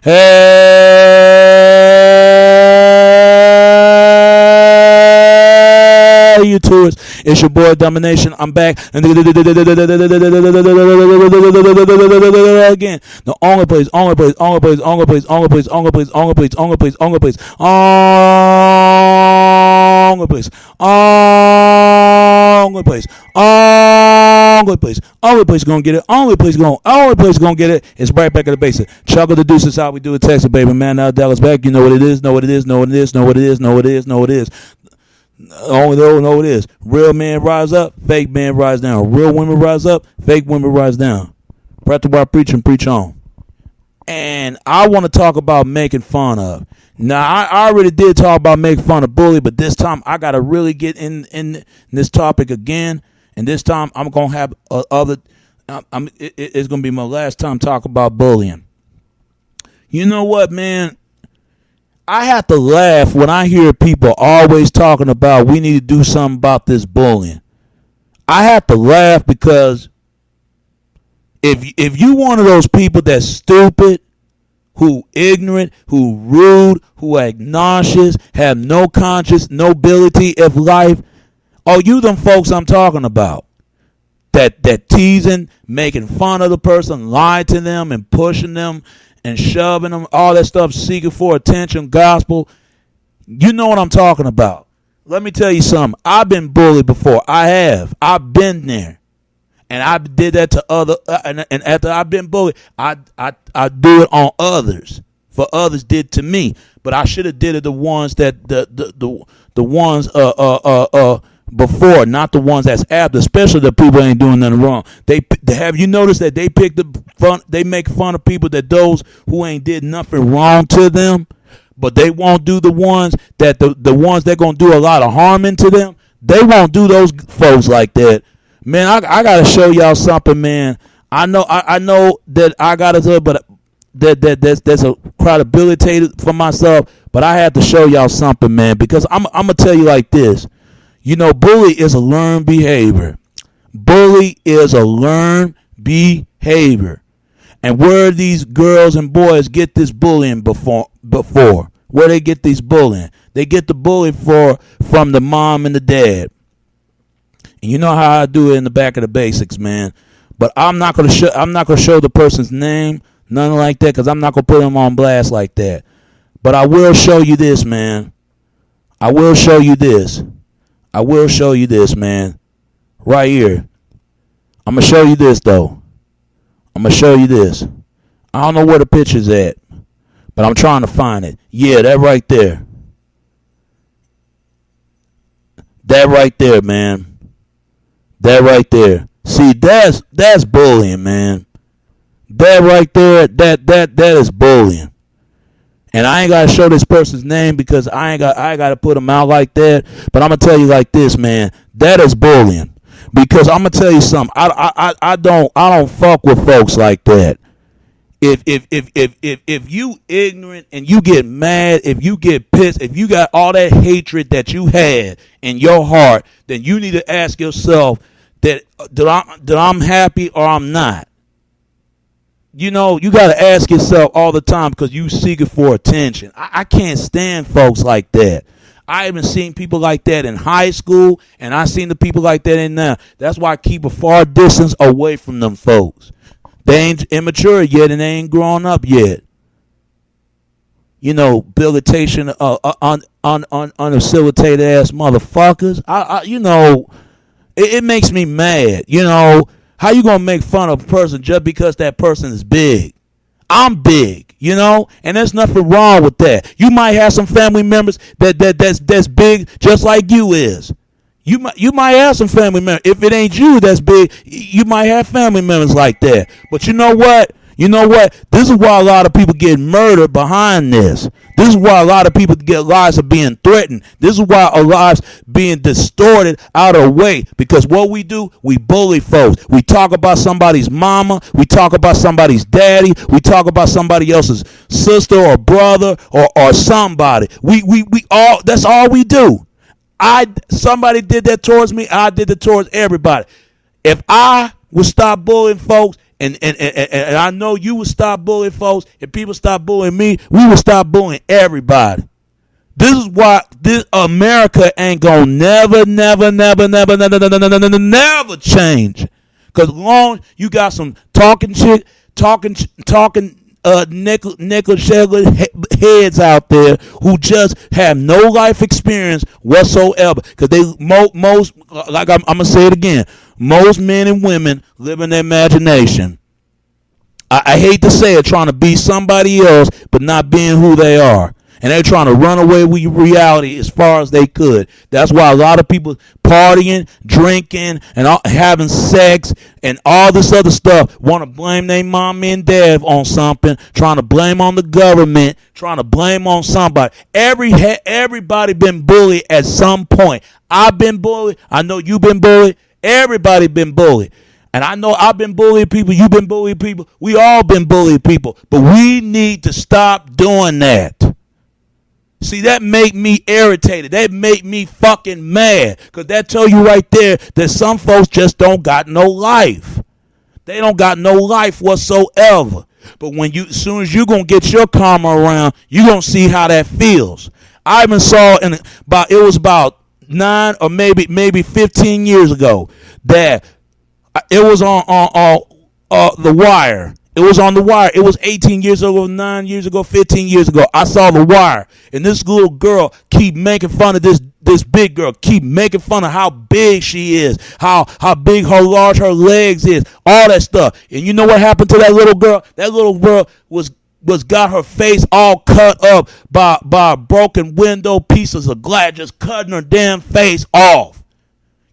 Hey, you tourists. It's your boy Domination. I'm back. Again. The only place, only place, only place, only place, only place, only place, only place, only place, only place, only place, only place, only place, only place gonna get it, only place gonna get it. It's right back at the basic. Chuckle the deuce is how we do it, Texas, baby, man. Now Dallas back, you know what it is, know what it is, know what it is, know what it is, know what it is, know what it is. Only know it is. Real men rise up, fake men rise down. Real women rise up, fake women rise down. Practice while preaching, preach on. And I want to talk about making fun of. Now, I already did talk about making fun of bully, but this time I got to really get in this topic again. And this time I'm going to have it's going to be my last time talk about bullying. You know what, man? I have to laugh when I hear people always talking about we need to do something about this bullying. I have to laugh because if you one of those people that's stupid, who ignorant, who rude, who obnoxious, have no conscience, no ability of life, oh, you them folks I'm talking about. That teasing, making fun of the person, lying to them and pushing them and shoving them, all that stuff, seeking for attention, gospel. You know what I'm talking about. Let me tell you something. I've been bullied before. I have. I've been there. And I did that to other, and after I've been bullied, I do it on others. For others did to me. But I should have did it the ones that, the ones before, not the ones that's after, especially the people ain't doing nothing wrong. They have you noticed that they pick the fun, they make fun of people that those who ain't did nothing wrong to them, but they won't do the ones that the ones that gonna do a lot of harm into them. They won't do those folks like that. Man, I gotta show y'all something, man. I know that I gotta do it, but that's a credibility for myself. But I had to show y'all something, man, because I'm gonna tell you like this. You know, bully is a learned behavior. Bully is a learned behavior. And where these girls and boys get this bullying before where they get these bullying? They get the bully from the mom and the dad. And you know how I do it in the back of the basics, man. But I'm not gonna show the person's name, nothing like that, because I'm not gonna put them on blast like that. But I will show you this, man. I will show you this, man. Right here. I'm going to show you this, though. I'm going to show you this. I don't know where the picture's at, but I'm trying to find it. Yeah, that right there. That right there, man. That right there. See, that's bullying, man. That right there, that is bullying. And I ain't got to show this person's name because I ain't got to put them out like that. But I'm going to tell you like this, man. That is bullying. Because I'm going to tell you something. I don't fuck with folks like that. If you ignorant and you get mad, if you get pissed, if you got all that hatred that you had in your heart, then you need to ask yourself that I'm happy or I'm not. You know, you got to ask yourself all the time because you seeking for attention. I can't stand folks like that. I even seen people like that in high school, and I seen the people like that in now. That's why I keep a far distance away from them folks. They ain't immature yet, and they ain't grown up yet. You know, habilitation, unfacilitated ass motherfuckers. You know, it makes me mad. You know. How you gonna make fun of a person just because that person is big? I'm big, you know, and there's nothing wrong with that. You might have some family members that's big just like you is. You might have some family members. If it ain't you that's big, you might have family members like that. But you know what? You know what? This is why a lot of people get murdered behind this. This is why a lot of people get lives are being threatened. This is why a lives being distorted out of way. Because what we do, we bully folks. We talk about somebody's mama. We talk about somebody's daddy. We talk about somebody else's sister or brother or somebody. We all, that's all we do. Somebody did that towards me. I did it towards everybody. If I would stop bullying folks And I know you would stop bullying folks. If people stop bullying me, we would stop bullying everybody. This is why this America ain't gonna never change. Cause long you got some talking nickel shell heads out there who just have no life experience whatsoever. Cause they most like I'm gonna say it again. Most men and women live in their imagination. I hate to say it, trying to be somebody else, but not being who they are. And they're trying to run away with reality as far as they could. That's why a lot of people partying, drinking, and having sex and all this other stuff want to blame their mom and dad on something, trying to blame on the government, trying to blame on somebody. Everybody been bullied at some point. I've been bullied. I know you've been bullied. Everybody been bullied. And I know I've been bullying people. You've been bullying people. We all been bullying people. But we need to stop doing that. See, that make me irritated. That make me fucking mad. Because that tell you right there that some folks just don't got no life. They don't got no life whatsoever. But as soon as you going to get your karma around, you going to see how that feels. I even saw it was about 9 or maybe 15 years ago that it was on The Wire. It was on The Wire. It was 18 years ago, 9 years ago, 15 years ago. I saw The Wire. And this little girl keep making fun of this big girl. Keep making fun of how big she is. How big large her legs is. All that stuff. And you know what happened to that little girl? That little girl was got her face all cut up by broken window, pieces of glass, just cutting her damn face off.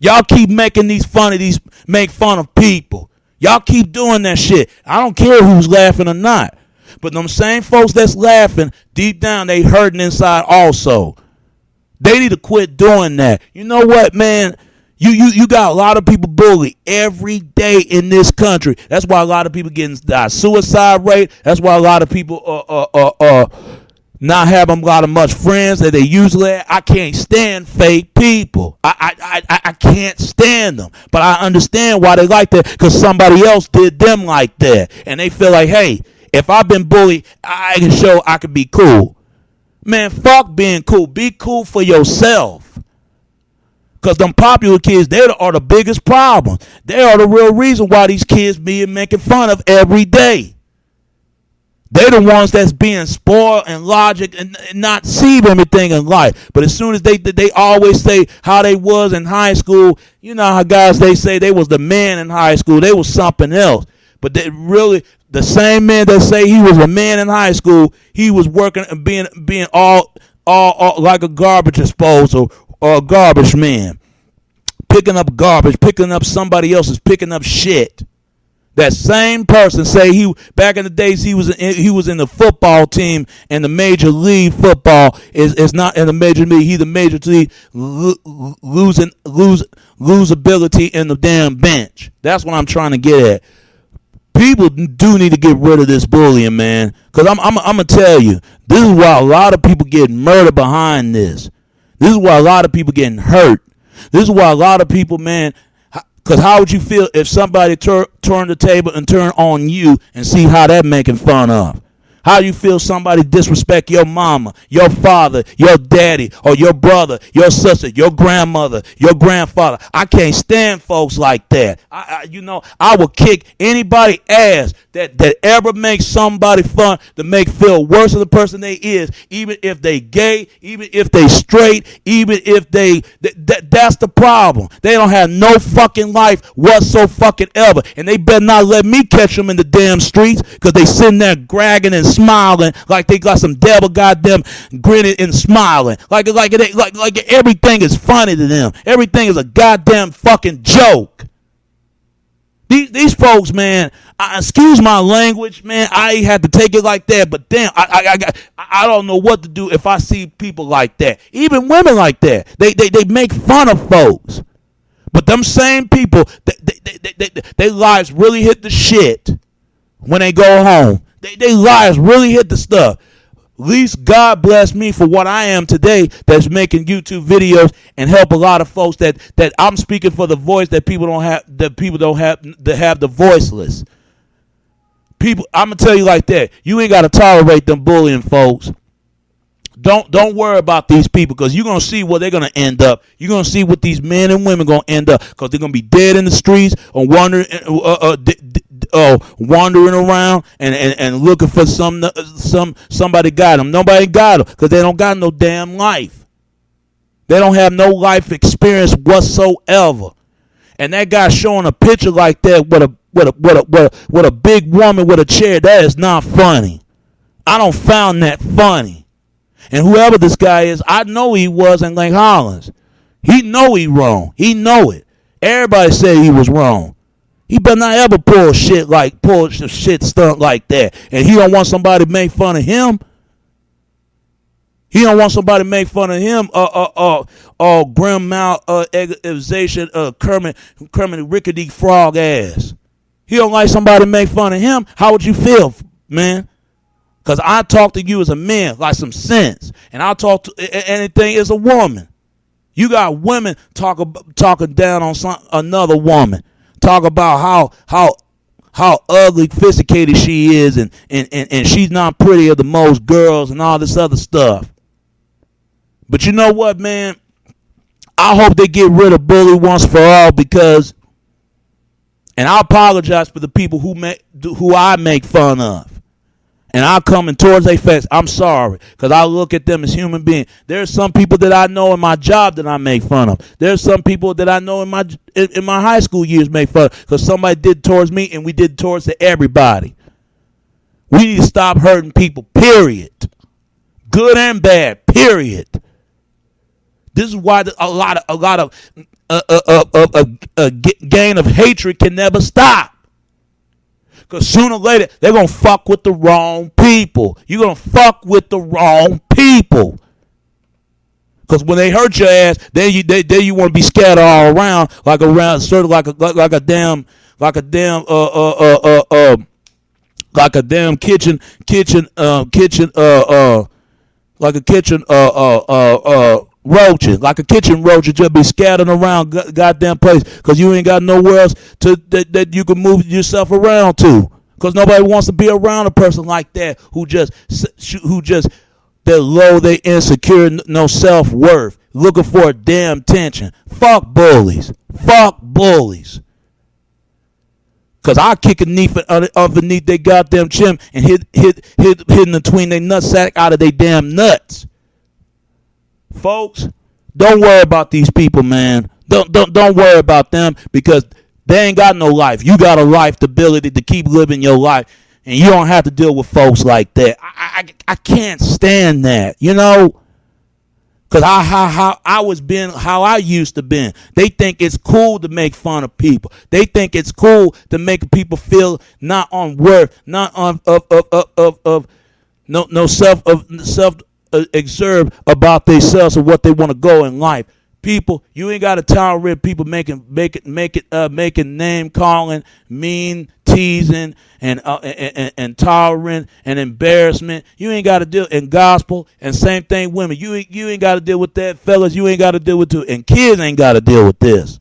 Y'all keep making make fun of people. Y'all keep doing that shit. I don't care who's laughing or not. But them same folks that's laughing, deep down, they hurting inside also. They need to quit doing that. You know what, man? You got a lot of people bullied every day in this country. That's why a lot of people getting suicide rate. That's why a lot of people not having a lot of much friends that they usually have. I can't stand fake people. I can't stand them. But I understand why they like that, because somebody else did them like that. And they feel like, hey, if I've been bullied, I can show I can be cool. Man, fuck being cool. Be cool for yourself. Because them popular kids, they are the biggest problem. They are the real reason why these kids being making fun of every day. They're the ones that's being spoiled and logic and not see everything in life. But as soon as they always say how they was in high school, you know how guys, they say they was the man in high school. They was something else. But they really, the same man that say he was a man in high school, he was working and being all like a garbage disposal or a garbage man. Picking up garbage, picking up somebody else's, picking up shit. That same person say back in the days he was in the football team, and the major league football is not in the major league. He's the major league losability in the damn bench. That's what I'm trying to get at. People do need to get rid of this bullying, man. Because I'm gonna tell you, this is why a lot of people getting murdered behind this. This is why a lot of people getting hurt. This is why a lot of people, man. Because how would you feel if somebody turn the table and turn on you and see how that making fun of? How do you feel somebody disrespect your mama, your father, your daddy, or your brother, your sister, your grandmother, your grandfather? I can't stand folks like that. I will kick anybody ass that ever makes somebody fun to make feel worse than the person they is, even if they gay, even if they straight, even if that's the problem. They don't have no fucking life whatsoever, and they better not let me catch them in the damn streets, because they sitting there bragging and smiling like they got some devil goddamn grinning and smiling like everything is funny to them. Everything is a goddamn fucking joke. These folks, man, excuse my language, man. I had to take it like that, but damn, I don't know what to do if I see people like that. Even women like that. They make fun of folks. But them same people, their lives really hit the shit when they go home. They lives really hit the stuff. At least God bless me for what I am today, that's making YouTube videos and help a lot of folks that I'm speaking for the voice that people don't have, the voiceless. People, I'm gonna tell you like that. You ain't gotta tolerate them bullying folks. Don't worry about these people, because you're gonna see where they're gonna end up. You're gonna see what these men and women gonna end up, because they're gonna be dead in the streets or wandering around and looking for somebody got them. Nobody got them, because they don't got no damn life. They don't have no life experience whatsoever. And that guy showing a picture like that with a big woman with a chair, that is not funny. I don't found that funny. And whoever this guy is, I know he was in Lake Hollins. He know he wrong. He know it. Everybody said he was wrong. He better not ever pull shit stunt like that. And he don't want somebody to make fun of him. He don't want somebody to make fun of him. Grim malexation, Kermit Rickety Frog ass. He don't like somebody to make fun of him. How would you feel, man? Because I talk to you as a man, like some sense. And I talk to anything as a woman. You got women talking down on another woman. Talk about how ugly, sophisticated she is, and she's not pretty of the most girls and all this other stuff. But you know what, man? I hope they get rid of bully once for all, because, and I apologize for the people who I make fun of. And I'll come in towards their face. I'm sorry, because I look at them as human beings. There's some people that I know in my job that I make fun of. There's some people that I know in my high school years make fun of, because somebody did towards me and we did towards everybody. We need to stop hurting people, period. Good and bad, period. This is why a lot of gain of hatred can never stop. Because sooner or later, they're going to fuck with the wrong people. You're going to fuck with the wrong people. Because when they hurt your ass, then you want to be scattered all around, like a damn kitchen roaches, like a kitchen roach, just be scattered around goddamn place, because you ain't got nowhere else that you can move yourself around to, because nobody wants to be around a person like that who just that low, they insecure, no self-worth, looking for a damn attention. Fuck bullies. Cause I kick a knee underneath their goddamn chin and hit between their nutsack out of their damn nuts. Folks, don't worry about these people, man. Don't worry about them, because they ain't got no life. You got a life, the ability to keep living your life, and you don't have to deal with folks like that. I can't stand that, you know, because how I used to be. They think it's cool to make fun of people. They think it's cool to make people feel not on worth, not on no self exert about themselves or what they want to go in life. People, you ain't got to tolerate people making name calling, mean, teasing, and tolerant and embarrassment. You ain't got to deal in gospel, and same thing women. You ain't got to deal with that, fellas. You ain't got to deal with it, and kids ain't got to deal with this.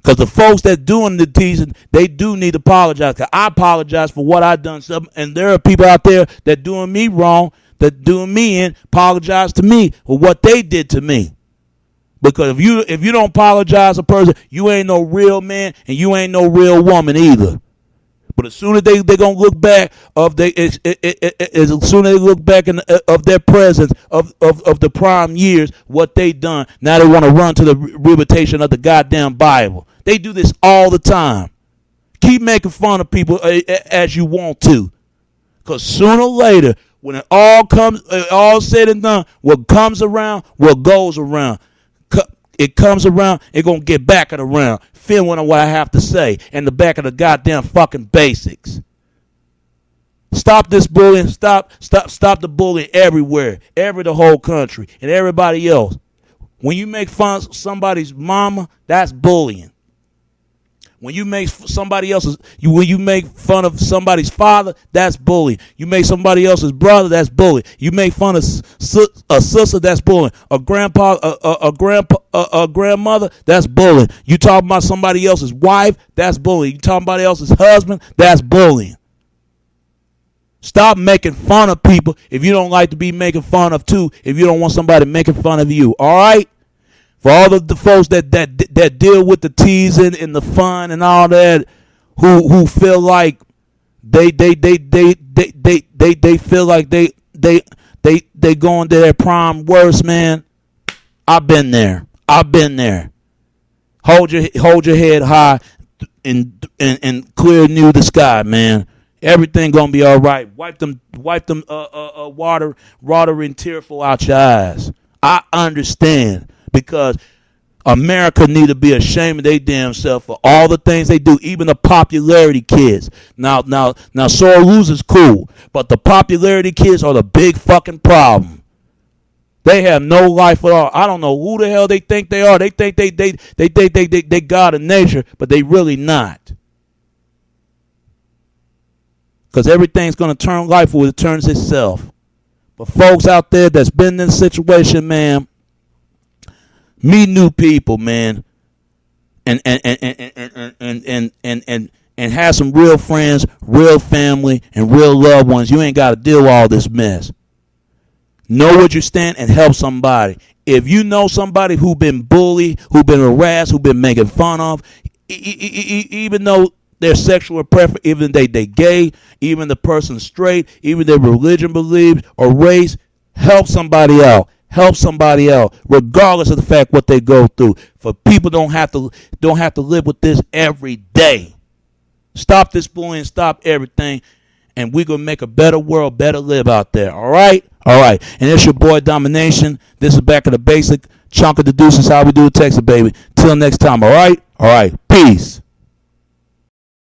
Because the folks that doing the teasing, they do need to apologize. Because I apologize for what I done, and there are people out there that doing me wrong, that doing me in, apologize to me for what they did to me. Because if you don't apologize to a person, you ain't no real man, and you ain't no real woman either. But as soon as they gonna look back of as soon as they look back of their presence of the prime years, what they done, now they want to run to the rehabilitation of the goddamn Bible. They do this all the time. Keep making fun of people as you want to, because sooner or later, when it all said and done, what comes around, what goes around. It comes around, it gonna get back and around. Feeling what I have to say and the back of the goddamn fucking basics. Stop this bullying. Stop the bullying everywhere, the whole country, and everybody else. When you make fun of somebody's mama, that's bullying. When you make somebody else's, when you make fun of somebody's father, that's bullying. You make somebody else's brother, that's bullying. You make fun of a sister, that's bullying. A grandpa, a grandmother, that's bullying. You talk about somebody else's wife, that's bullying. You talk about somebody else's husband, that's bullying. Stop making fun of people if you don't like to be making fun of too. If you don't want somebody making fun of you, all right? For all of the folks that deal with the teasing and the fun and all that, who feel like they feel like they going to their prime worst, man. I've been there. Hold your head high and clear new the sky, man. Everything gonna be all right. Wipe them water and tearful out your eyes. I understand. Because America need to be ashamed of their damn self for all the things they do, even the popularity kids. Now, sore losers cool, but the popularity kids are the big fucking problem. They have no life at all. I don't know who the hell they think they are. They think they God of nature, but they really not. Because everything's gonna turn life when it turns itself. But folks out there that's been in this situation, man. Meet new people, man, and have some real friends, real family, and real loved ones. You ain't got to deal with all this mess. Know what you stand and help somebody. If you know somebody who been bullied, who been harassed, who been making fun of, even though their sexual preference, even they gay, even the person straight, even their religion believes or race, help somebody out. Help somebody out, regardless of the fact what they go through. For people don't have to live with this every day. Stop this bullying, stop everything, and we're gonna make a better world, better live out there. All right. And it's your boy Domination. This is Back of the Basic. Chunk of the Deuces, how we do it, Texas, baby. Till next time. All right. Peace.